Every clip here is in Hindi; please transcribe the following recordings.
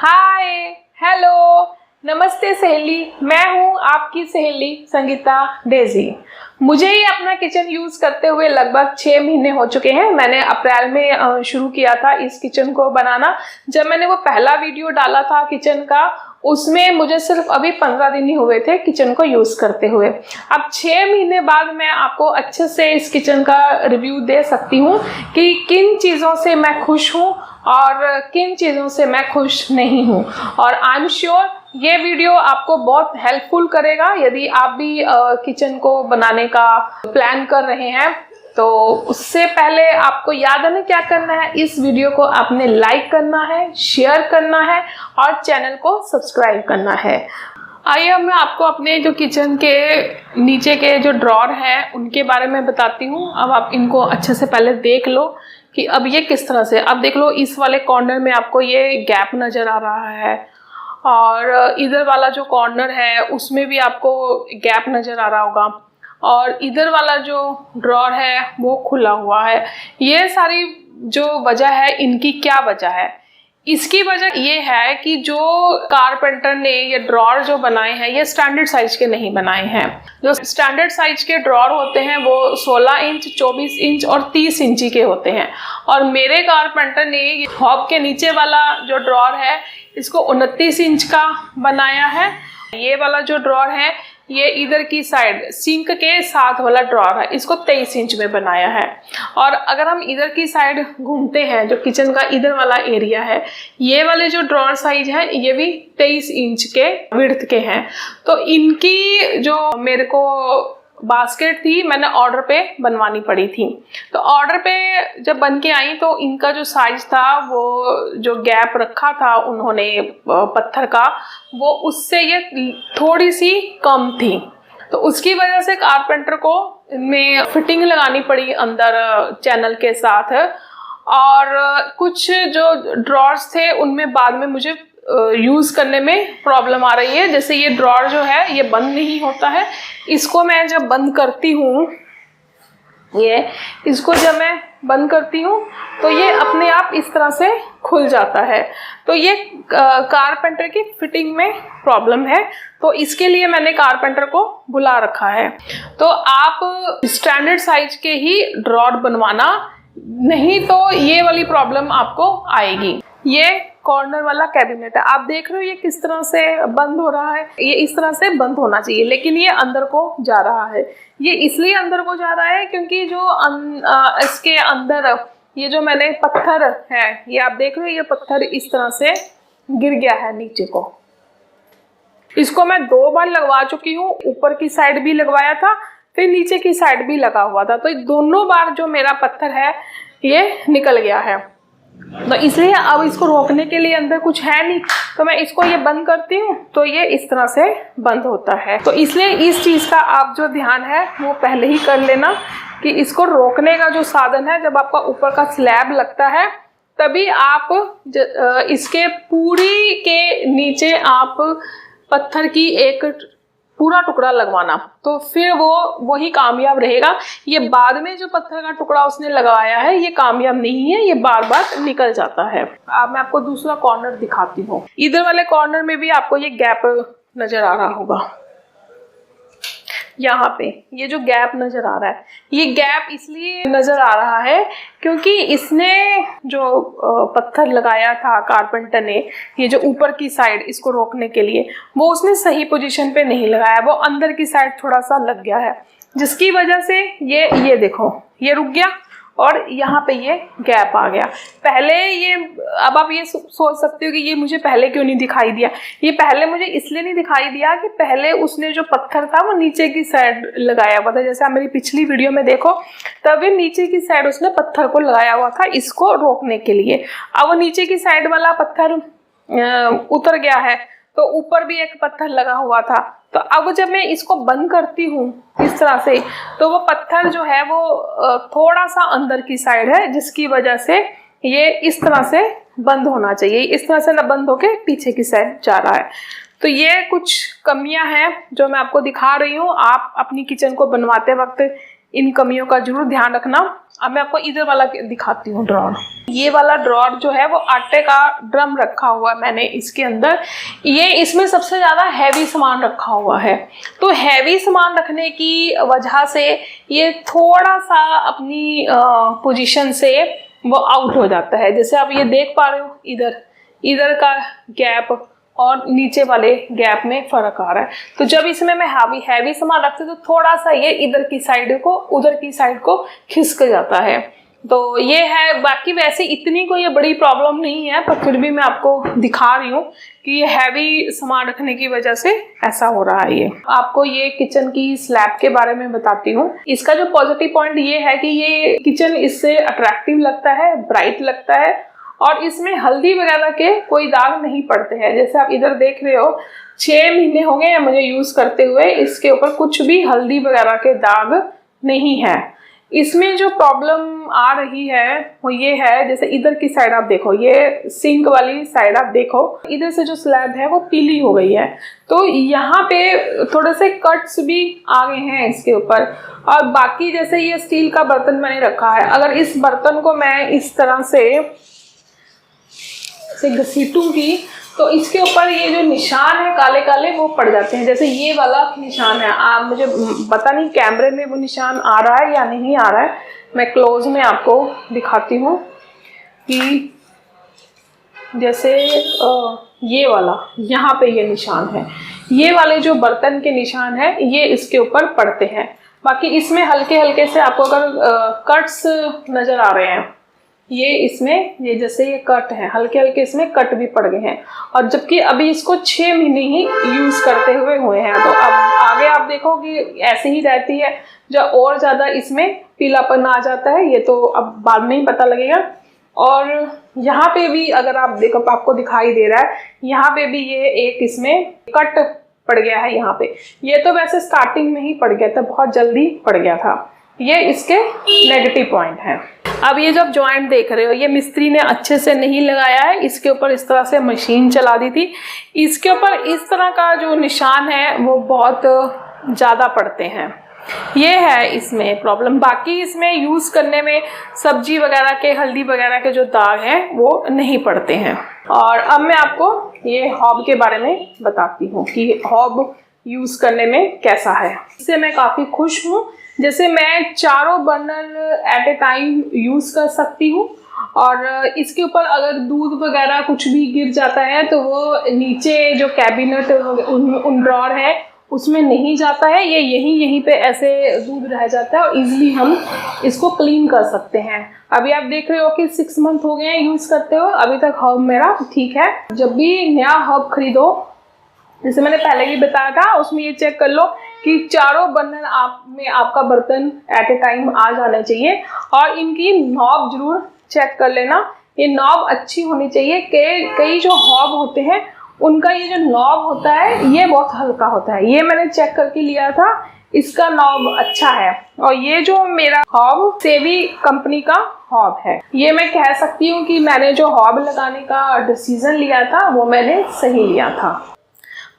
हाय, हेलो, नमस्ते सहेली। मैं हूँ आपकी सहेली संगीता डेजी। मुझे ही अपना किचन यूज करते हुए लगभग 6 महीने हो चुके हैं। मैंने अप्रैल में शुरू किया था इस किचन को बनाना। जब मैंने वो पहला वीडियो डाला था किचन का, उसमें मुझे सिर्फ अभी 15 दिन ही हुए थे किचन को यूज करते हुए। अब 6 महीने बाद मैं आपको अच्छे से इस किचन का रिव्यू दे सकती हूँ कि किन चीज़ों से मैं खुश हूँ और किन चीज़ों से मैं खुश नहीं हूँ। और आई एम श्योर ये वीडियो आपको बहुत हेल्पफुल करेगा यदि आप भी किचन को बनाने का प्लान कर रहे हैं। तो उससे पहले आपको याद है ना क्या करना है, इस वीडियो को आपने लाइक करना है, शेयर करना है और चैनल को सब्सक्राइब करना है। आइए अब मैं आपको अपने जो किचन के नीचे के जो ड्रॉर हैं उनके बारे में बताती हूँ। अब आप इनको अच्छे से पहले देख लो कि अब ये किस तरह से। अब देख लो, इस वाले कॉर्नर में आपको ये गैप नज़र आ रहा है और इधर वाला जो कॉर्नर है उसमें भी आपको गैप नज़र आ रहा होगा और इधर वाला जो ड्रॉर है वो खुला हुआ है। ये सारी जो वजह है, इनकी क्या वजह है? इसकी वजह ये है कि जो कारपेंटर ने ये ड्रॉर जो बनाए हैं ये स्टैंडर्ड साइज के नहीं बनाए हैं। जो स्टैंडर्ड साइज के ड्रॉर होते हैं वो 16 इंच, 24 इंच और 30 इंची के होते हैं और मेरे कारपेंटर ने ये हॉब के नीचे वाला जो ड्रॉर है इसको 29 इंच का बनाया है। ये वाला जो ड्रॉर है ये इधर की साइड सिंक के साथ वाला ड्रॉर है, इसको 23 इंच में बनाया है। और अगर हम इधर की साइड घूमते हैं, जो किचन का इधर वाला एरिया है, ये वाले जो ड्रॉर साइज है ये भी 23 इंच के विड्थ के हैं। तो इनकी जो मेरे को बास्केट थी मैंने ऑर्डर पे बनवानी पड़ी थी। तो ऑर्डर पे जब बन के आई तो इनका जो साइज था, वो जो गैप रखा था उन्होंने पत्थर का, वो उससे ये थोड़ी सी कम थी। तो उसकी वजह से कारपेंटर को इनमें फिटिंग लगानी पड़ी अंदर चैनल के साथ। और कुछ जो ड्रॉर्स थे उनमें बाद में मुझे यूज़ करने में प्रॉब्लम आ रही है। जैसे ये ड्रॉर जो है ये बंद नहीं होता है। इसको मैं जब बंद करती हूँ, इसको जब मैं बंद करती हूँ तो ये अपने आप इस तरह से खुल जाता है। तो ये कारपेंटर की फिटिंग में प्रॉब्लम है। तो इसके लिए मैंने कारपेंटर को बुला रखा है। तो आप स्टैंडर्ड साइज के ही ड्रॉर बनवाना, नहीं तो ये वाली प्रॉब्लम आपको आएगी। ये कॉर्नर वाला कैबिनेट है, आप देख रहे हो ये किस तरह से बंद हो रहा है। ये इस तरह से बंद होना चाहिए लेकिन ये अंदर को जा रहा है। ये इसलिए अंदर को जा रहा है क्योंकि जो इसके अंदर ये जो मैंने पत्थर है, ये आप देख रहे हो, ये पत्थर इस तरह से गिर गया है नीचे को। इसको मैं 2 बार लगवा चुकी हूँ, ऊपर की साइड भी लगवाया था, फिर नीचे की साइड भी लगा हुआ था। तो दोनों बार जो मेरा पत्थर है ये निकल गया है। तो इसलिए अब इसको रोकने के लिए अंदर कुछ है नहीं, तो मैं इसको ये बंद करती हूँ तो ये इस तरह से बंद होता है। तो इसलिए इस चीज़ का आप जो ध्यान है वो पहले ही कर लेना कि इसको रोकने का जो साधन है, जब आपका ऊपर का स्लैब लगता है तभी आप इसके पूरी के नीचे आप पत्थर की एक पूरा टुकड़ा लगवाना, तो फिर वो वही कामयाब रहेगा। ये बाद में जो पत्थर का टुकड़ा उसने लगाया है ये कामयाब नहीं है, ये बार बार निकल जाता है। अब मैं आपको दूसरा कॉर्नर दिखाती हूँ। इधर वाले कॉर्नर में भी आपको ये गैप नजर आ रहा होगा। यहाँ पे ये जो गैप नजर आ रहा है, ये गैप इसलिए नजर आ रहा है क्योंकि इसने जो पत्थर लगाया था कारपेंटर ने, ये जो ऊपर की साइड इसको रोकने के लिए, वो उसने सही पोजीशन पे नहीं लगाया, वो अंदर की साइड थोड़ा सा लग गया है, जिसकी वजह से ये देखो ये रुक गया और यहाँ पे ये गैप आ गया। पहले ये, अब आप ये सोच सकते हो कि ये मुझे पहले क्यों नहीं दिखाई दिया। ये पहले मुझे इसलिए नहीं दिखाई दिया कि पहले उसने जो पत्थर था वो नीचे की साइड लगाया हुआ था। जैसे आप मेरी पिछली वीडियो में देखो, तभी नीचे की साइड उसने पत्थर को लगाया हुआ था इसको रोकने के लिए। अब वो नीचे की साइड वाला पत्थर उतर गया है तो ऊपर भी एक पत्थर लगा हुआ था। तो अब जब मैं इसको बंद करती हूँ इस तरह से, तो वो पत्थर जो है वो थोड़ा सा अंदर की साइड है, जिसकी वजह से ये इस तरह से बंद होना चाहिए। इस तरह से ना बंद होके पीछे की साइड जा रहा है। तो ये कुछ कमियां हैं जो मैं आपको दिखा रही हूँ। आप अपनी किचन को बनवाते वक्त इन कमियों का जरूर ध्यान रखना। अब मैं आपको इधर वाला दिखाती हूँ ड्रॉर। ये वाला ड्रॉर जो है वो आटे का ड्रम रखा हुआ है मैंने इसके अंदर। ये इसमें सबसे ज़्यादा हैवी सामान रखा हुआ है, तो हैवी सामान रखने की वजह से ये थोड़ा सा अपनी पोजीशन से वो आउट हो जाता है। जैसे आप ये देख पा रहे हो, इधर का गैप और नीचे वाले गैप में फर्क आ रहा है। तो जब इसमें मैं हैवी सामान रखती हूँ तो थोड़ा सा ये इधर की साइड को उधर की साइड को खिसक जाता है। तो ये है, बाकी वैसे इतनी कोई ये बड़ी प्रॉब्लम नहीं है, पर फिर भी मैं आपको दिखा रही हूँ कि ये हैवी सामान रखने की वजह से ऐसा हो रहा है। ये आपको ये किचन की स्लैब के बारे में बताती हूँ। इसका जो पॉजिटिव पॉइंट ये है कि ये किचन इससे अट्रैक्टिव लगता है, ब्राइट लगता है, और इसमें हल्दी वगैरह के कोई दाग नहीं पड़ते हैं। जैसे आप इधर देख रहे हो, 6 महीने हो गए हैं मुझे यूज करते हुए, इसके ऊपर कुछ भी हल्दी वगैरह के दाग नहीं है। इसमें जो प्रॉब्लम आ रही है वो ये है, जैसे इधर की साइड आप देखो, ये सिंक वाली साइड आप देखो, इधर से जो स्लैब है वो पीली हो गई है। तो यहाँ पे थोड़े से कट्स भी आ गए हैं इसके ऊपर। और बाकी जैसे ये स्टील का बर्तन मैंने रखा है, अगर इस बर्तन को मैं इस तरह से घसीटूंगी तो इसके ऊपर ये जो निशान है काले काले वो पड़ जाते हैं। जैसे ये वाला निशान है, आप मुझे पता नहीं कैमरे में वो निशान आ रहा है या नहीं आ रहा है, मैं क्लोज में आपको दिखाती हूँ कि जैसे ये वाला यहाँ पे ये निशान है, ये वाले जो बर्तन के निशान है ये इसके ऊपर पड़ते हैं। बाकी इसमें हल्के हल्के से आपको अगर कट्स नजर आ रहे हैं, ये इसमें ये जैसे ये कट है, हल्के हल्के इसमें कट भी पड़ गए हैं, और जबकि अभी इसको 6 महीने ही यूज करते हुए हुए हैं। तो अब आगे आप देखो कि ऐसे ही रहती है, जो और ज्यादा इसमें पीलापन आ जाता है, ये तो अब बाद में ही पता लगेगा। और यहाँ पे भी अगर आप देखो, आपको दिखाई दे रहा है, यहाँ पे भी ये एक इसमें कट पड़ गया है यहाँ पे। ये तो वैसे स्टार्टिंग में ही पड़ गया था, बहुत जल्दी पड़ गया था। ये इसके नेगेटिव पॉइंट है। अब ये जब जॉइंट देख रहे हो, ये मिस्त्री ने अच्छे से नहीं लगाया है, इसके ऊपर इस तरह से मशीन चला दी थी, इसके ऊपर इस तरह का जो निशान है वो बहुत ज़्यादा पड़ते हैं। ये है इसमें प्रॉब्लम। बाकी इसमें यूज़ करने में सब्जी वगैरह के, हल्दी वगैरह के जो दाग हैं वो नहीं पड़ते हैं। और अब मैं आपको ये हॉब के बारे में बताती हूँ कि हॉब यूज़ करने में कैसा है। इससे मैं काफ़ी खुश हूँ। जैसे मैं 4 burner at a time use कर सकती हूँ, और इसके ऊपर अगर दूध वगैरह कुछ भी गिर जाता है तो वो नीचे जो कैबिनेट उन ड्रॉर है उसमें नहीं जाता है, ये यहीं पे ऐसे दूध रह जाता है, और इजीली हम इसको क्लीन कर सकते हैं। अभी आप देख रहे हो कि 6 मंथ हो गए हैं यूज़ करते हो, अभी तक हर्ब मेरा ठीक है। जब भी नया हर्ब खरीदो, जैसे मैंने पहले भी बताया था, उसमें ये चेक कर लो कि 4 बर्नर में आपका बर्तन एट ए टाइम आ जाना चाहिए। और इनकी नॉब जरूर चेक कर लेना, ये नॉब अच्छी होनी चाहिए। कई जो हॉब होते हैं उनका ये जो नॉब होता है ये बहुत हल्का होता है, ये मैंने चेक करके लिया था, इसका नॉब अच्छा है। और ये जो मेरा हॉब सेवी कंपनी का हॉब है, ये मैं कह सकती हूँ कि मैंने जो हॉब लगाने का डिसीजन लिया था वो मैंने सही लिया था।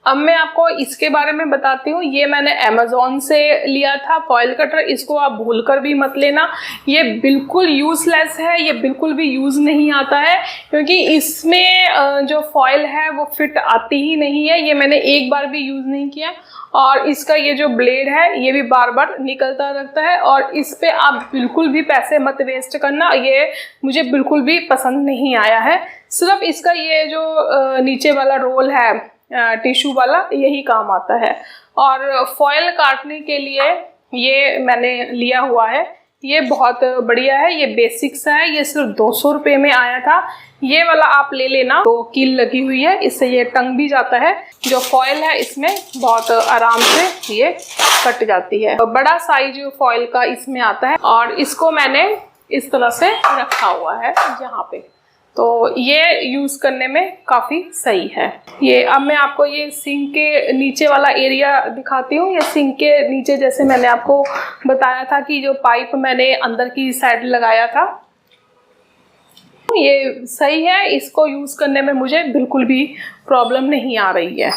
अब मैं आपको इसके बारे में बताती हूँ। ये मैंने अमेज़ॉन से लिया था फॉयल कटर, इसको आप भूलकर भी मत लेना, ये बिल्कुल यूज़लेस है, ये बिल्कुल भी यूज़ नहीं आता है, क्योंकि इसमें जो फॉयल है वो फिट आती ही नहीं है। ये मैंने एक बार भी यूज़ नहीं किया, और इसका ये जो ब्लेड है ये भी बार बार निकलता रहता है, और इस पे आप बिल्कुल भी पैसे मत वेस्ट करना, ये मुझे बिल्कुल भी पसंद नहीं आया है। सिर्फ इसका ये जो नीचे वाला रोल है टिश्यू वाला, यही काम आता है। और फॉयल काटने के लिए ये मैंने लिया हुआ है, ये बहुत बढ़िया है, ये बेसिक्स है, ये सिर्फ 200 रुपये में आया था। ये वाला आप ले लेना, 2 कील लगी हुई है, इससे ये टंग भी जाता है। जो फॉयल है इसमें बहुत आराम से ये कट जाती है। बड़ा साइज फॉयल का इसमें आता है, और इसको मैंने इस तरह से रखा हुआ है यहाँ पे, तो ये यूज़ करने में काफ़ी सही है। ये अब मैं आपको ये सिंक के नीचे वाला एरिया दिखाती हूँ। ये सिंक के नीचे जैसे मैंने आपको बताया था कि जो पाइप मैंने अंदर की साइड लगाया था, ये सही है, इसको यूज़ करने में मुझे बिल्कुल भी प्रॉब्लम नहीं आ रही है।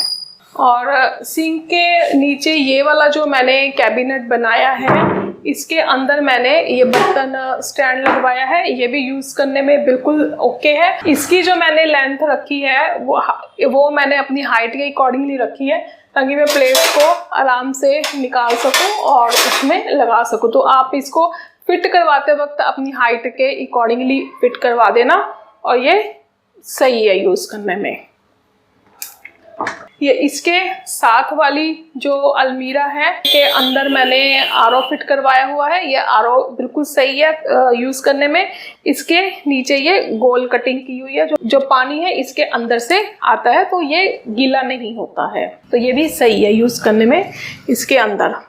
और सिंक के नीचे ये वाला जो मैंने कैबिनेट बनाया है, इसके अंदर मैंने ये बर्तन स्टैंड लगवाया है, ये भी यूज़ करने में बिल्कुल ओके है। इसकी जो मैंने लेंथ रखी है वो मैंने अपनी हाइट के अकॉर्डिंगली रखी है, ताकि मैं प्लेट को आराम से निकाल सकूं और उसमें लगा सकूं। तो आप इसको फिट करवाते वक्त अपनी हाइट के अकॉर्डिंगली फिट करवा देना, और ये सही है यूज़ करने में। ये इसके साथ वाली जो अलमीरा है के अंदर मैंने आरओ फिट करवाया हुआ है। ये आरओ बिल्कुल सही है यूज़ करने में। इसके नीचे ये गोल कटिंग की हुई है, जो पानी है इसके अंदर से आता है, तो ये गीला नहीं होता है। तो ये भी सही है यूज़ करने में। इसके अंदर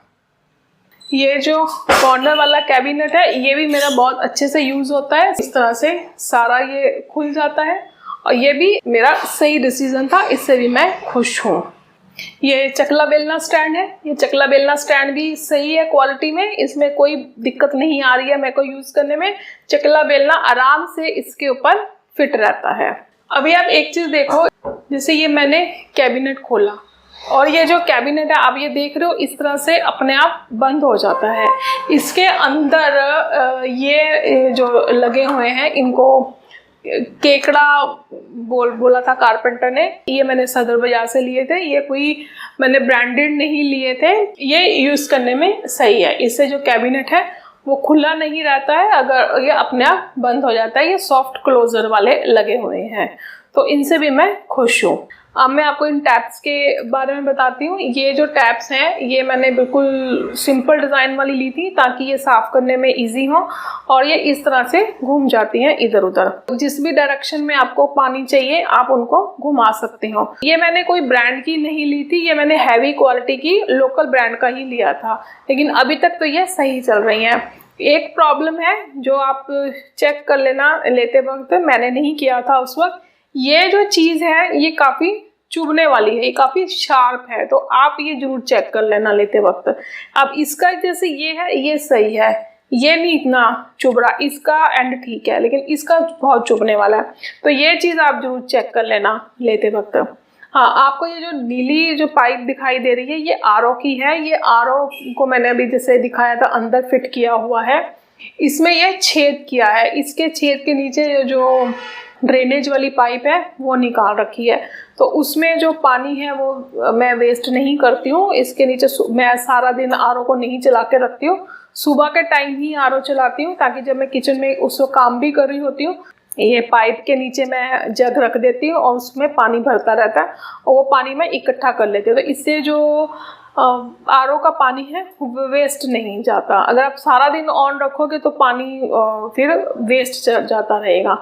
ये जो कॉर्नर वाला कैबिनेट है, ये भी मेरा बहुत अच्छे से यूज़ होता है। इस तरह से सारा ये खुल जाता है, और ये भी मेरा सही डिसीजन था, इससे भी मैं खुश हूँ। ये चकला बेलना स्टैंड है, ये चकला बेलना स्टैंड भी सही है क्वालिटी में, इसमें कोई दिक्कत नहीं आ रही है मेरे को यूज़ करने में। चकला बेलना आराम से इसके ऊपर फिट रहता है। अभी आप एक चीज़ देखो, जैसे ये मैंने कैबिनेट खोला और ये जो कैबिनेट है आप ये देख रहे हो, इस तरह से अपने आप बंद हो जाता है। इसके अंदर ये जो लगे हुए हैं, इनको केकड़ा बोला था कारपेंटर ने। ये मैंने सदर बाजार से लिए थे, ये कोई मैंने ब्रांडेड नहीं लिए थे। ये यूज़ करने में सही है। इससे जो कैबिनेट है वो खुला नहीं रहता है, अगर ये अपने आप बंद हो जाता है। ये सॉफ्ट क्लोजर वाले लगे हुए हैं, तो इनसे भी मैं खुश हूँ। अब मैं आपको इन टैप्स के बारे में बताती हूँ। ये जो टैप्स हैं ये मैंने बिल्कुल सिंपल डिज़ाइन वाली ली थी, ताकि ये साफ़ करने में इजी हो, और ये इस तरह से घूम जाती हैं इधर उधर। जिस भी डायरेक्शन में आपको पानी चाहिए आप उनको घुमा सकते हो। ये मैंने कोई ब्रांड की नहीं ली थी, ये मैंने हैवी क्वालिटी की लोकल ब्रांड का ही लिया था, लेकिन अभी तक तो ये सही चल रही हैं। एक प्रॉब्लम है जो आप चेक कर लेना लेते वक्त, मैंने नहीं किया था उस वक्त। ये जो चीज़ है ये काफ़ी चुभने वाली है, ये काफ़ी शार्प है, तो आप ये जरूर चेक कर लेना लेते वक्त। अब इसका जैसे ये है, ये सही है, ये नहीं इतना चुभ रहा, इसका एंड ठीक है, लेकिन इसका बहुत चुभने वाला है, तो ये चीज़ आप जरूर चेक कर लेना लेते वक्त। हाँ, आपको ये जो नीली जो पाइप दिखाई दे रही है ये आरओ की है। ये आरओ को मैंने अभी जैसे दिखाया था अंदर फिट किया हुआ है। इसमें ये छेद किया है, इसके छेद के नीचे जो ड्रेनेज वाली पाइप है वो निकाल रखी है, तो उसमें जो पानी है वो मैं वेस्ट नहीं करती हूँ। इसके नीचे मैं सारा दिन आरओ को नहीं चला के रखती हूँ, सुबह के टाइम ही आरओ चलाती हूँ, ताकि जब मैं किचन में उस वक्त काम भी कर रही होती हूँ, ये पाइप के नीचे मैं जग रख देती हूँ और उसमें पानी भरता रहता है, और वो पानी मैं इकट्ठा कर लेती हूँ। तो इससे जो आरओ का पानी है वो वेस्ट नहीं जाता। अगर आप सारा दिन ऑन रखोगे तो पानी फिर वेस्ट चल जाता रहेगा।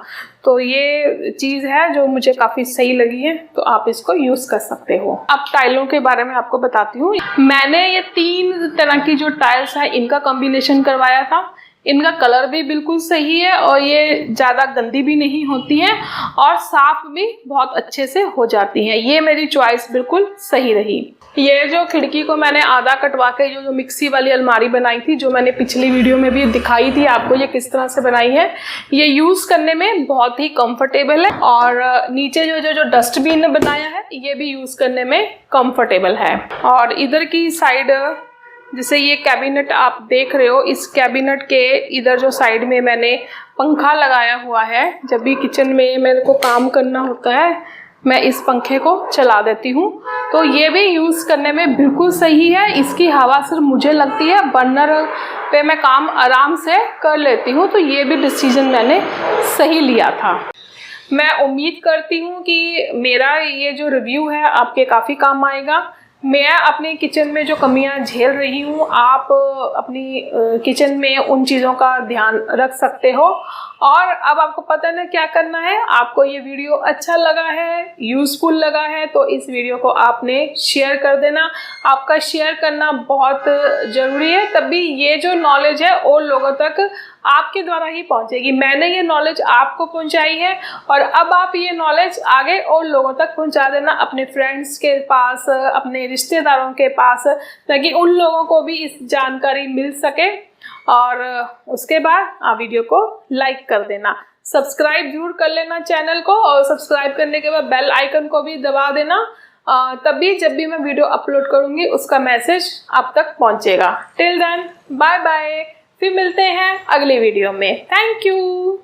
तो ये चीज़ है जो मुझे काफ़ी सही लगी है, तो आप इसको यूज़ कर सकते हो। अब टाइलों के बारे में आपको बताती हूँ। मैंने ये 3 तरह की जो टाइल्स है इनका कॉम्बिनेशन करवाया था। इनका कलर भी बिल्कुल सही है, और ये ज़्यादा गंदी भी नहीं होती हैं, और साफ भी बहुत अच्छे से हो जाती हैं। ये मेरी चॉइस बिल्कुल सही रही। ये जो खिड़की को मैंने आधा कटवा के जो मिक्सी वाली अलमारी बनाई थी, जो मैंने पिछली वीडियो में भी दिखाई थी आपको ये किस तरह से बनाई है, ये यूज़ करने में बहुत ही कंफर्टेबल है। और नीचे जो डस्टबिन बनाया है ये भी यूज़ करने में कंफर्टेबल है। और इधर की साइड जैसे ये कैबिनेट आप देख रहे हो, इस कैबिनेट के इधर जो साइड में मैंने पंखा लगाया हुआ है। जब भी किचन में मेरे को काम करना होता है मैं इस पंखे को चला देती हूँ, तो ये भी यूज़ करने में बिल्कुल सही है। इसकी हवा सिर्फ मुझे लगती है, बर्नर पे मैं काम आराम से कर लेती हूँ, तो ये भी डिसीजन मैंने सही लिया था। मैं उम्मीद करती हूँ कि मेरा ये जो रिव्यू है आपके काफ़ी काम आएगा। मैं अपने किचन में जो कमियां झेल रही हूँ, आप अपनी किचन में उन चीज़ों का ध्यान रख सकते हो। और अब आपको पता है क्या करना है। आपको ये वीडियो अच्छा लगा है, यूज़फुल लगा है, तो इस वीडियो को आपने शेयर कर देना। आपका शेयर करना बहुत ज़रूरी है, तभी ये जो नॉलेज है और लोगों तक आपके द्वारा ही पहुंचेगी। मैंने ये नॉलेज आपको पहुंचाई है, और अब आप ये नॉलेज आगे और लोगों तक पहुंचा देना, अपने फ्रेंड्स के पास, अपने रिश्तेदारों के पास, ताकि उन लोगों को भी इस जानकारी मिल सके। और उसके बाद आप वीडियो को लाइक कर देना, सब्सक्राइब जरूर कर लेना चैनल को, और सब्सक्राइब करने के बाद बेल आइकन को भी दबा देना। तभी जब भी मैं वीडियो अपलोड करूँगी उसका मैसेज आप तक पहुँचेगा। टिल देन बाय बाय, फिर मिलते हैं अगले वीडियो में। Thank you.